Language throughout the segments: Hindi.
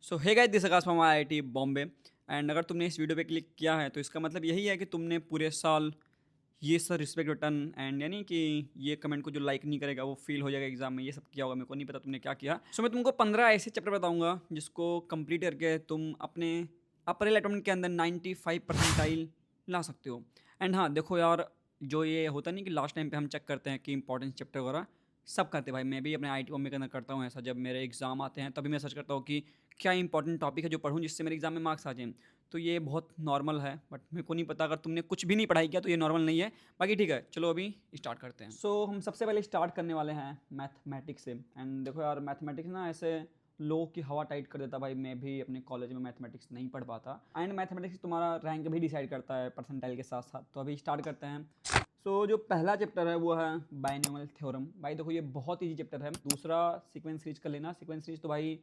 So hey guys, this Akash from IIT Bombay. And अगर तुमने इस वीडियो पे क्लिक किया है तो इसका मतलब यही है कि तुमने पूरे साल ये सर रिस्पेक्ट बटन एंड यानी कि ये कमेंट को जो लाइक नहीं करेगा वो फेल हो जाएगा एग्जाम में, ये सब किया होगा। मेरे को नहीं पता तुमने क्या किया। सो मैं तुमको 15 ऐसे चैप्टर बताऊंगा जिसको कंप्लीट करके तुम अपने अपर अटेम्प्ट के अंदर 95 परसेंटाइल ला सकते हो। एंड हाँ देखो यार, जो ये होता नहीं कि लास्ट टाइम पे हम चेक करते हैं कि इंपॉर्टेंस चैप्टर वगैरह सब करते हैं भाई। मैं भी अपने आईआईटी बॉम्बे के अंदर करता हूँ ऐसा। जब मेरे एग्जाम आते हैं तभी मैं सर्च करता हूँ कि क्या इंपॉर्टेंट टॉपिक है जो पढ़ूँ जिससे मेरे एग्जाम में मार्क्स आ जाएँ। तो ये बहुत नॉर्मल है, बट मेरे को नहीं पता अगर तुमने कुछ भी नहीं पढ़ाई किया तो ये नॉर्मल नहीं है। बाकी ठीक है, चलो अभी स्टार्ट करते हैं। सो हम सबसे पहले स्टार्ट करने वाले हैं मैथमेटिक्स से। एंड देखो यार, मैथमेटिक्स ना ऐसे लोगों की हवा टाइट कर देता भाई। मैं भी अपने कॉलेज में मैथमेटिक्स नहीं पढ़ पाता। एंड मैथमेटिक्स तुम्हारा रैंक भी डिसाइड करता है परसेंटाइल के साथ साथ। तो अभी स्टार्ट करते हैं। जो पहला चैप्टर है वो है बाइनोमियल थ्योरम। भाई देखो, ये बहुत ईजी चैप्टर है। दूसरा सीक्वेंस सीरीज कर लेना। सीक्वेंस सीरीज तो भाई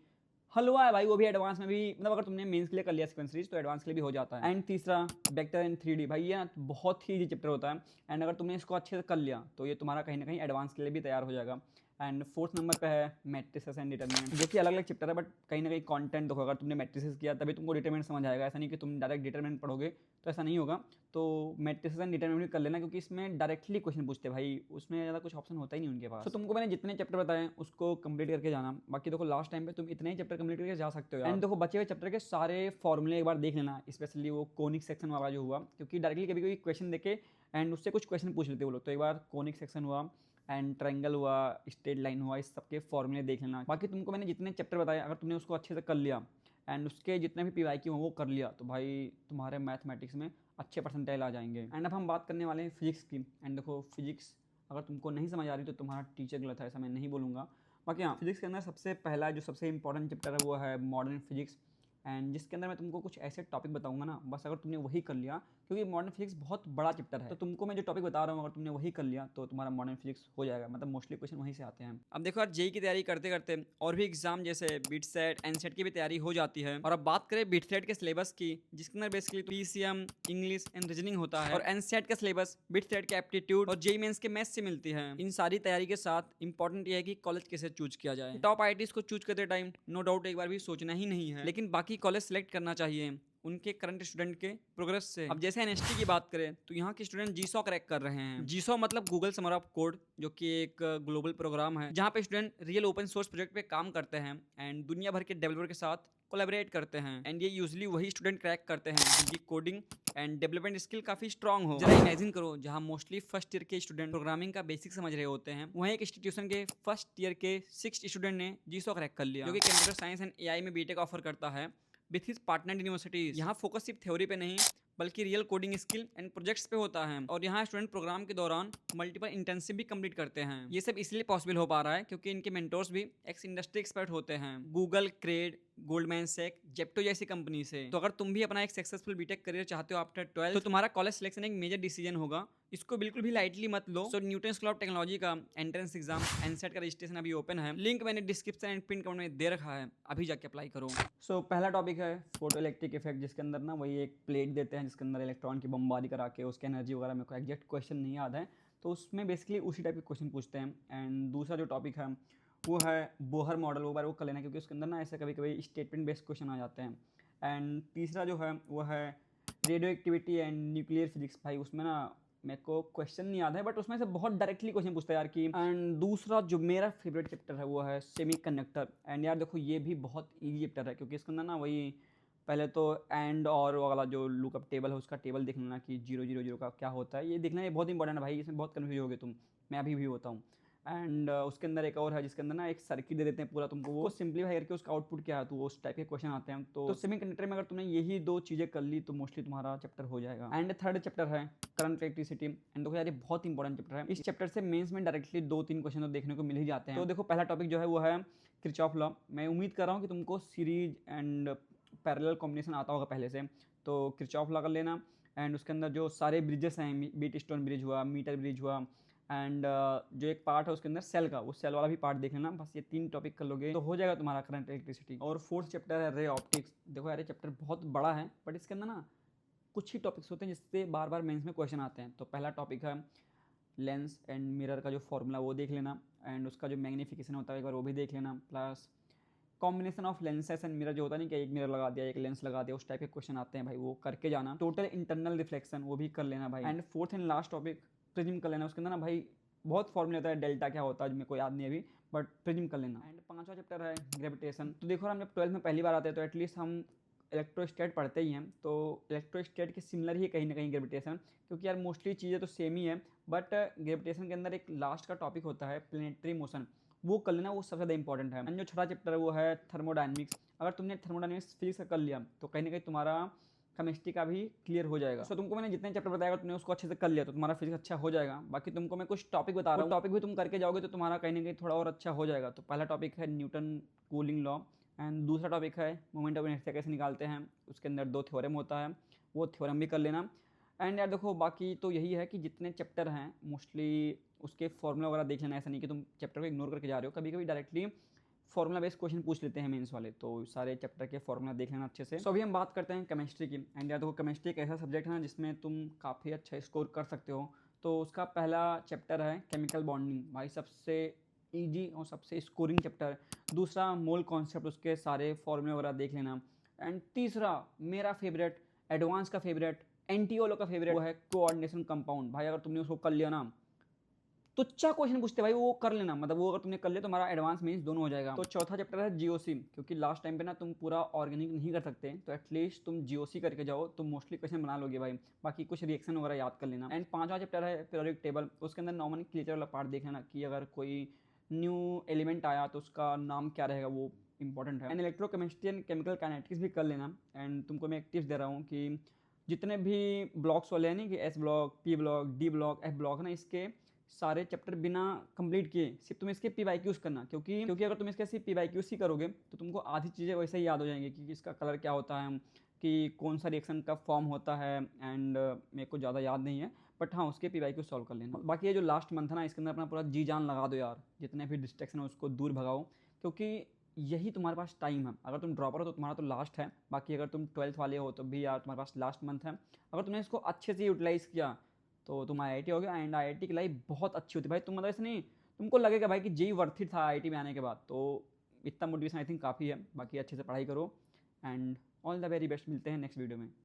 हलवा है भाई, वो भी एडवांस में भी, मतलब अगर तुमने मेंस के लिए कर लिया सीक्वेंस सीरीज तो एडवांस के लिए भी हो जाता है। एंड तीसरा वेक्टर इन 3D। भाई ये ना बहुत ही ईजी चैप्टर होता है। एंड अगर तुमने इसको अच्छे से कर लिया तो ये तुम्हारा कहीं ना कहीं एडवांस के लिए भी तैयार हो जाएगा। एंड फोर्थ नंबर पे है मैट्रिसेस एंड डिटरमिनेंट, जो कि अलग अलग चैप्टर है बट कहीं ना कहीं कंटेंट देखो। अगर तुमने मैट्रिसेस किया तभी तुमको डिटरमिनेंट समझ आएगा। ऐसा नहीं कि तुम डायरेक्ट डिटरमिनेंट पढ़ोगे तो ऐसा नहीं होगा। तो मैट्रिसेस एंड डिटरमिनेंट भी कर लेना, क्योंकि इसमें डायरेक्टली क्वेश्चन पूछते हैं भाई, उसमें ज़्यादा कुछ ऑप्शन होता ही नहीं उनके पास। तो तुमको मैंने जितने चैप्टर बताए उसको कंप्लीट करके जाना। बाकी देखो लास्ट टाइम पे तुम इतने ही चैप्टर कंप्लीट करके जा सकते हो। एंड देखो बचे हुए चैप्टर के सारे फॉर्मूले एक बार देख लेना, स्पेशली वो कोनिक सेक्शन वाला जो हुआ, क्योंकि डायरेक्टली कभी कोई क्वेश्चन देके एंड उससे कुछ क्वेश्चन पूछ लेते वो लोग। तो एक बार कोनिक सेक्शन हुआ एंड ट्रायंगल हुआ, स्ट्रेट लाइन हुआ, इस सबके फॉर्मूले देख लेना। बाकी तुमको मैंने जितने चैप्टर बताए अगर तुमने उसको अच्छे से कर लिया एंड उसके जितने भी पीवाईक्यू हो वो कर लिया तो भाई तुम्हारे मैथमेटिक्स में अच्छे परसेंटाइल आ जाएंगे। एंड अब हम बात करने वाले हैं फिजिक्स की। एंड देखो फिजिक्स अगर तुमको नहीं समझ आ रही तो तुम्हारा टीचर गलत है, ऐसा मैं नहीं बोलूँगा। बाकी हाँ, फिजिक्स के अंदर सबसे पहला जो सबसे इंपॉर्टेंट चैप्टर है वो है मॉडर्न फिजिक्स। एंड जिसके अंदर मैं तुमको कुछ ऐसे टॉपिक बताऊंगा ना, बस अगर तुमने वही कर लिया, क्योंकि मॉडर्न फिजिक्स बहुत बड़ा चैप्टर है, तो तुमको मैं जो टॉपिक बता रहा हूँ अगर तुमने वही कर लिया तो तुम्हारा मॉडर्न फिजिक्स हो जाएगा। मतलब मोस्टली क्वेश्चन वहीं से आते हैं। अब देखो यार, जेई की तैयारी करते करते और भी एग्जाम जैसे बीट सेट एनसेट की भी तैयारी हो जाती है। और अब बात करें बीट सेट के सिलेबस की, जिसके अंदर basically PCM, English and reasoning होता है। और एनसेट का सिलेबस बीट सेट के एप्टीट्यूड और जेई मेंस के मैथ्स से मिलती है। इन सारी तैयारी के साथ इंपॉर्टेंट ये है कि कॉलेज कैसे चूज किया जाए। टॉप आईआईटीज को चूज करते टाइम नो डाउट एक बार भी सोचना ही नहीं है, लेकिन बाकी कॉलेज सेलेक्ट करना चाहिए उनके करंट स्टूडेंट के प्रोग्रेस से। अब जैसे एनएसटी की बात करें तो यहाँ के स्टूडेंट जीसॉ क्रैक कर रहे हैं। जीसॉ मतलब गूगल समर ऑफ कोड, जो कि एक ग्लोबल प्रोग्राम है जहाँ पे student real open source project पे काम करते हैं एंड दुनिया भर के डेवलपर के साथ कोलैबोरेट करते हैं। एंड ये यूजली वही स्टूडेंट क्रैक करते हैं जिनकी कोडिंग एंड डेवलपमेंट स्किल काफी स्ट्रांग हो। जरा इमेजिन करो, जहाँ मोस्टली फर्स्ट ईयर के स्टूडेंट प्रोग्रामिंग का बेसिक समझ रहे होते हैं, वहीं एक इंस्टीट्यूशन के फर्स्ट ईयर के 6 स्टूडेंट ने जीसॉ क्रैक कर लिया, जो कि कंप्यूटर साइंस एंड एआई में बीटेक ऑफर करता है विथ हिज पार्टनर यूनिवर्सिटीज। यहाँ फोकस सिर्फ थ्योरी पे नहीं बल्कि real coding skill and projects पे होता है। और यहाँ स्टूडेंट प्रोग्राम के दौरान मल्टीपल इंटर्नशिप भी कंप्लीट करते हैं। ये सब इसलिए पॉसिबल हो पा रहा है क्योंकि इनके मेंटोर्स भी एक्स इंडस्ट्री एक्सपर्ट होते हैं, Google, Cred, Goldman Sachs, Zepto जैसी कंपनी से। तो अगर तुम भी अपना एक सक्सेसफुल बीटेक करियर चाहते हो आफ्टर 12, तो तुम्हारा कॉलेज सिलेक्शन एक मेजर डिसीजन होगा। इसको बिल्कुल भी लाइटली मत लो। सो न्यूटन स्कूल ऑफ टेक्नोलॉजी का एंट्रेंस एग्जाम एनसेट का रजिस्ट्रेशन अभी ओपन है। लिंक मैंने डिस्क्रिप्शन एंड पिन कमेंट में दे रखा है, अभी जाके अप्लाई करो। पहला टॉपिक है फोटो इलेक्ट्रिक इफेक्ट, जिसके अंदर ना वही एक प्लेट देते हैं जिसके अंदर इलेक्ट्रॉन की बमबारी करा के उसकी एनर्जी वगैरह, मेरे को एग्जैक्ट क्वेश्चन नहीं याद है, तो उसमें बेसिकली उसी टाइप के क्वेश्चन पूछते हैं। एंड दूसरा जो टॉपिक है वो है बोहर मॉडल, वो बार वो कर लेना क्योंकि उसके अंदर ना ऐसे कभी कभी स्टेटमेंट बेस्ड क्वेश्चन आ जाते हैं। एंड तीसरा जो है वो है radio activity and nuclear physics. भाई उसमें ना मेरे को क्वेश्चन नहीं याद है बट उसमें से बहुत डायरेक्टली क्वेश्चन पूछता है यार की। एंड दूसरा जो मेरा फेवरेट चैप्टर है वो है सेमी कंडक्टर। एंड यार देखो, ये भी बहुत ईजी चैप्टर है क्योंकि इसके अंदर ना वही पहले तो एंड और वाला जो लुकअप टेबल है उसका टेबल देख लेना कि 0 0 0 का क्या होता है, ये देखना ये बहुत इंपॉर्टेंट है भाई। इसमें बहुत कन्फ्यूज होगे तुम, मैं अभी भी होता हूँ। एंड उसके अंदर एक और है जिसके अंदर ना एक सर्किट दे देते हैं पूरा तुमको, वो सिंपलीफाई करके उसका आउटपुट क्या है तो उस टाइप के क्वेश्चन आते हैं। तो सेमी कंडक्टर में अगर तुमने यही दो चीज़ें कर ली तो मोस्टली तुम्हारा चैप्टर हो जाएगा। एंड थर्ड चैप्टर है करंट इलेक्ट्रिसिटी। एंड देखो यार, ये बहुत इंपॉर्टेंट चैप्टर है। इस चैप्टर से मेंस में डायरेक्टली 2 3 क्वेश्चन तो देखने को मिल ही जाते हैं। तो देखो पहला टॉपिक जो है वो है किरचॉफ लॉ। मैं उम्मीद कर रहा हूँ कि तुमको सीरीज एंड पैरेलल कॉम्बिनेशन आता होगा पहले से, तो किरचॉफ लॉ कर लेना। एंड उसके अंदर जो सारे ब्रिजेस हैं, बीट स्टोन ब्रिज हुआ, मीटर ब्रिज हुआ, एंड जो एक पार्ट है उसके अंदर सेल का, वो सेल वाला भी पार्ट देख लेना। बस ये 3 टॉपिक कर लोगे तो हो जाएगा तुम्हारा करंट इलेक्ट्रिसिटी। और फोर्थ चैप्टर है रे ऑप्टिक्स। देखो यार, ये चैप्टर बहुत बड़ा है बट इसके अंदर ना कुछ ही टॉपिक्स होते हैं जिससे बार बार मेंस में क्वेश्चन आते हैं। तो पहला टॉपिक है लेंस एंड मिरर का जो फॉर्मूला वो देख लेना। एंड उसका जो मैग्नीफिकेशन होता है एक बार वो भी देख लेना। Plus combination of lenses and mirror जो होता है नहीं कि एक मिरर लगा दिया एक लेंस लगा दिया, उस टाइप के क्वेश्चन आते हैं भाई, वो करके जाना। टोटल इंटरनल रिफ्लेक्शन वो भी कर लेना भाई। And fourth and last topic prism कर लेना। उसके अंदर ना भाई बहुत फॉर्मूला होता है, डेल्टा क्या होता है मेरे को याद नहीं अभी, बट प्रिज्म कर लेना। एंड पांचवा चैप्टर है ग्रेविटेशन। तो देखो हम जब 12th में पहली बार आते हैं तो एटलीस्ट हम इलेक्ट्रोस्टैट पढ़ते ही हैं, तो इलेक्ट्रोस्टैट के सिमिलर ही कहीं ना कहीं ग्रेविटेशन, क्योंकि यार मोस्टली चीज़ें तो सेम ही है, बट ग्रेविटेशन के अंदर एक लास्ट का टॉपिक होता है प्लेनेटरी मोशन, वो कर लेना, वो सबसे ज़्यादा इंपॉर्टेंट है। एंड जो छठा चैप्टर है वो है थर्मोडायनेमिक्स। अगर तुमने थर्मोडायनेमिक्स फिजिक्स का कर लिया तो कहीं ना कहीं तुम्हारा केमिस्ट्री का भी क्लियर हो जाएगा। तो तुमको मैंने जितने चैप्टर बताया तुमने उसको अच्छे से कर लिया तो तुम्हारा फिजिक्स अच्छा हो जाएगा। बाकी तुमको मैं कुछ टॉपिक बता रहा हूँ, टॉपिक भी तुम करके जाओगे तो तुम्हारा कहीं ना कहीं थोड़ा और अच्छा हो जाएगा। तो पहला टॉपिक है न्यूटन कूलिंग लॉ। एंड दूसरा टॉपिक है मोमेंट ऑफ इनर्शिया कैसे निकालते हैं, उसके अंदर 2 थ्योरम होता है, वो थ्योरम भी कर लेना। एंड यार देखो बाकी तो यही है कि जितने चैप्टर हैं मोस्टली उसके फॉर्मूला वगैरह देख लेना। ऐसा नहीं कि तुम चैप्टर को इग्नोर करके जा रहे हो, कभी कभी डायरेक्टली फॉर्मूला बेस्ड क्वेश्चन पूछ लेते हैं मेंस वाले, तो सारे चैप्टर के फॉर्मूला देख लेना अच्छे से। सो अभी हम बात करते हैं केमिस्ट्री की। एंड यार देखो केमिस्ट्री एक ऐसा सब्जेक्ट है ना जिसमें तुम काफ़ी अच्छा स्कोर कर सकते हो। तो उसका पहला चैप्टर है केमिकल बॉन्डिंग, भाई सबसे ईजी और सबसे स्कोरिंग चैप्टर। दूसरा मोल कॉन्सेप्ट, उसके सारे फॉर्मूले वगैरह देख लेना। एंड तीसरा मेरा फेवरेट, एडवांस का फेवरेट, एनटीओलो का फेवरेट, वो है कोऑर्डिनेशन कंपाउंड। भाई अगर तुमने उसको कर लिया ना तो अच्छा क्वेश्चन पूछते भाई, वो कर लेना, मतलब वो अगर तुमने कर लिया तो हमारा एडवांस मीन्स दोनों हो जाएगा। तो चौथा चैप्टर है जीओसी, क्योंकि लास्ट टाइम पे ना तुम पूरा ऑर्गेनिक नहीं कर सकते, तो एटलीस्ट तुम जीओसी करके जाओ तो मोस्टली क्वेश्चन बना लोगे भाई। बाकी कुछ रिएक्शन वगैरह याद कर लेना। एंड पांचवा चैप्टर है पीरियोडिक टेबल। उसके अंदर नॉमन क्लियर वाला पार्ट देख लेना कि अगर कोई न्यू एलिमेंट आया तो उसका नाम क्या रहेगा, वो इंपॉर्टेंट है। And electrochemistry and chemical kinetics भी कर लेना। एंड तुमको मैं एक टिप्स दे रहा हूँ कि जितने भी ब्लॉक्स वाले हैं नहीं कि S block, P block, D block, F block ना, इसके सारे चैप्टर बिना कंप्लीट किए सिर्फ तुम इसके PYQs करना, क्योंकि अगर तुम इसके सिर्फ PYQs ही करोगे तो तुमको आधी चीज़ें वैसे ही याद हो जाएंगी कि इसका कलर क्या होता है, कि कौन सा रिएक्शन का फॉर्म होता है। एंड मेरे को ज़्यादा याद नहीं है, बट हाँ उसके PYQ सॉल्व कर लेना। बाकी ये जो लास्ट मंथ है ना इसके अंदर अपना पूरा जी जान लगा दो यार, जितने भी डिस्ट्रैक्शन है उसको दूर भगाओ, क्योंकि यही तुम्हारे पास टाइम है। अगर तुम ड्रॉपर हो तो तुम्हारा तो लास्ट है, बाकी अगर तुम 12th वाले हो तो भी यार तुम्हारे पास लास्ट मंथ है। अगर तुमने इसको अच्छे से यूटिलाइज़ किया तो तुम IIT हो गया। एंड IIT की लाइफ बहुत अच्छी होती है भाई, तुम मतलब ऐसे नहीं तुमको लगेगा भाई कि जेई वर्थ इट था IIT में आने के बाद। तो इतना मोटिवेशन आई थिंक काफ़ी है। बाकी अच्छे से पढ़ाई करो and all the very best. मिलते हैं नेक्स्ट वीडियो में।